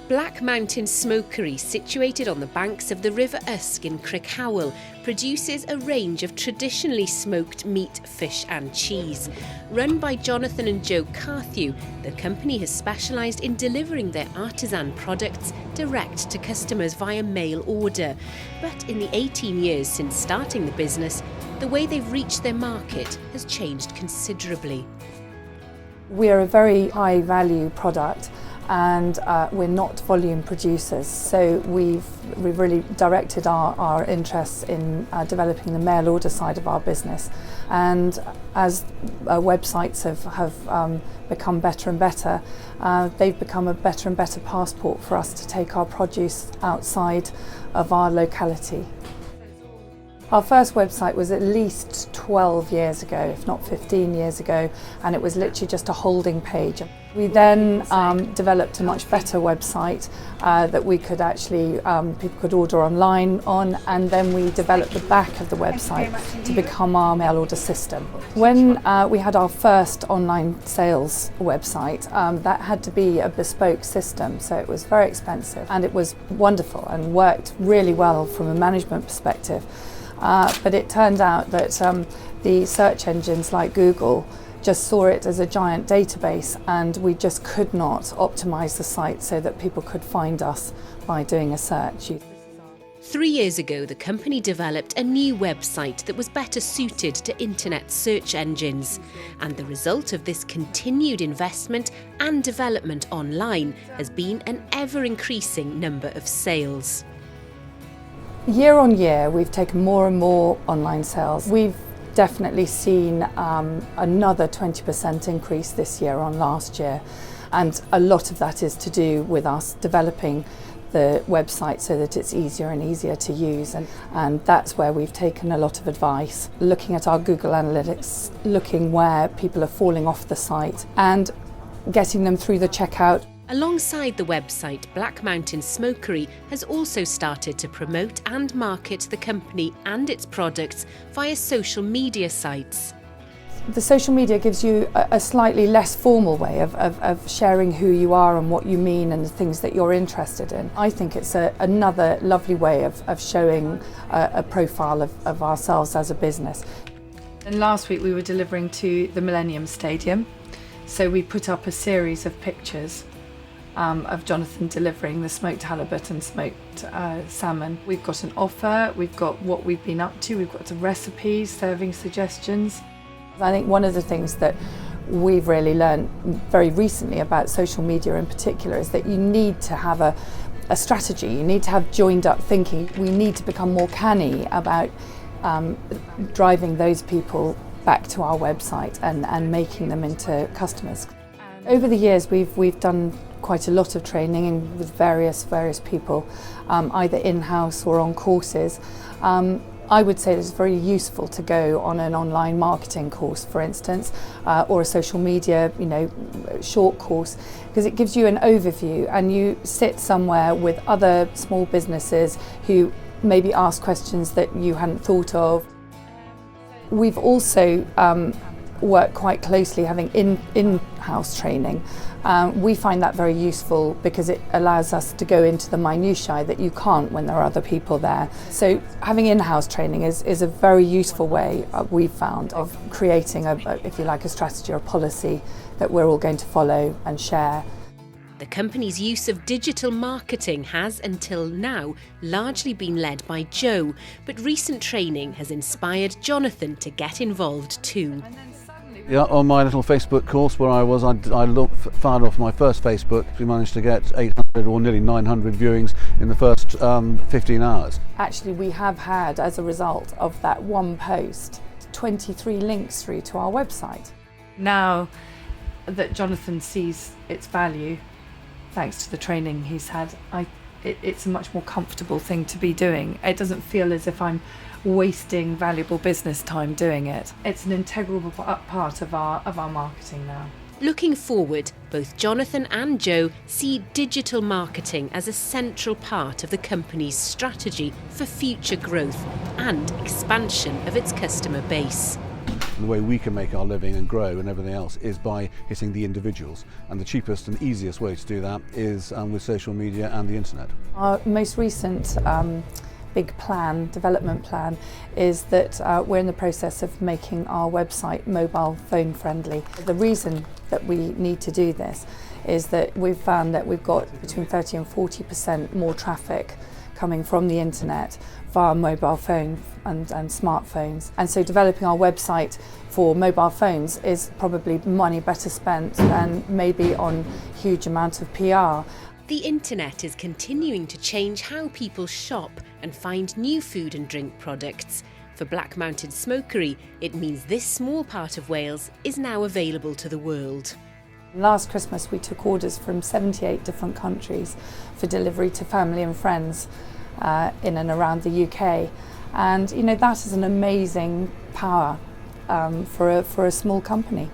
Black Mountains Smokery, situated on the banks of the River Usk in Crickhowell, produces a range of traditionally smoked meat, fish and cheese. Run by Jonathan and Joe Carthew, the company has specialised in delivering their artisan products direct to customers via mail order. But in the 18 years since starting the business, the way they've reached their market has changed considerably. We're a very high value product and we're not volume producers, so we've really directed our interests in developing the mail order side of our business. And as websites have become better and better, they've become a better and better passport for us to take our produce outside of our locality. Our first website was at least 12 years ago, if not 15 years ago, and it was literally just a holding page. We then developed a much better website that we could actually, people could order online on, and then we developed the back of the website to become our mail order system. When we had our first online sales website, that had to be a bespoke system, so it was very expensive, and it was wonderful and worked really well from a management perspective. But it turned out that the search engines like Google just saw it as a giant database, and we just could not optimise the site so that people could find us by doing a search. 3 years ago, the company developed a new website that was better suited to internet search engines. And the result of this continued investment and development online has been an ever-increasing number of sales. Year on year, we've taken more and more online sales. We've definitely seen another 20% increase this year on last year, and a lot of that is to do with us developing the website so that it's easier and easier to use, and that's where we've taken a lot of advice, looking at our Google Analytics, looking where people are falling off the site and getting them through the checkout. Alongside the website, Black Mountains Smokery has also started to promote and market the company and its products via social media sites. The social media gives you a slightly less formal way of sharing who you are and what you mean and the things that you're interested in. I think it's another lovely way of showing a profile of ourselves as a business. And last week we were delivering to the Millennium Stadium, so we put up a series of pictures of Jonathan delivering the smoked halibut and smoked salmon. We've got an offer, we've got what we've been up to, we've got the recipes, serving suggestions. I think one of the things that we've really learned very recently about social media in particular is that you need to have a strategy, you need to have joined up thinking. We need to become more canny about driving those people back to our website and making them into customers. Over the years we've done quite a lot of training with various people, either in-house or on courses. I would say it's very useful to go on an online marketing course, for instance, or a social media, short course, because it gives you an overview and you sit somewhere with other small businesses who maybe ask questions that you hadn't thought of. We've also work quite closely having in-house training. We find that very useful because it allows us to go into the minutiae that you can't when there are other people there. So having in-house training is a very useful way, we've found, of creating if you like, a strategy or a policy that we're all going to follow and share. The company's use of digital marketing has, until now, largely been led by Joe, but recent training has inspired Jonathan to get involved too. Yeah, on my little Facebook course where I fired off my first Facebook. We managed to get 800 or nearly 900 viewings in the first 15 hours. Actually, we have had, as a result of that one post, 23 links through to our website. Now that Jonathan sees its value, thanks to the training he's had, it's a much more comfortable thing to be doing. It doesn't feel as if I'm wasting valuable business time doing it. It's an integral part of our marketing now. Looking forward, both Jonathan and Joe see digital marketing as a central part of the company's strategy for future growth and expansion of its customer base. the way we can make our living and grow and everything else is by hitting the individuals. And the cheapest and easiest way to do that is with social media and the internet. Our most recent big development plan, is that we're in the process of making our website mobile phone friendly. The reason that we need to do this is that we've found that we've got between 30 and 40% more traffic coming from the internet via mobile phone and smartphones. And so developing our website for mobile phones is probably money better spent than maybe on huge amount of PR. The internet is continuing to change how people shop and find new food and drink products. For Black Mountains Smokery, it means this small part of Wales is now available to the world. Last Christmas we took orders from 78 different countries for delivery to family and friends in and around the UK. And that is an amazing power for a small company.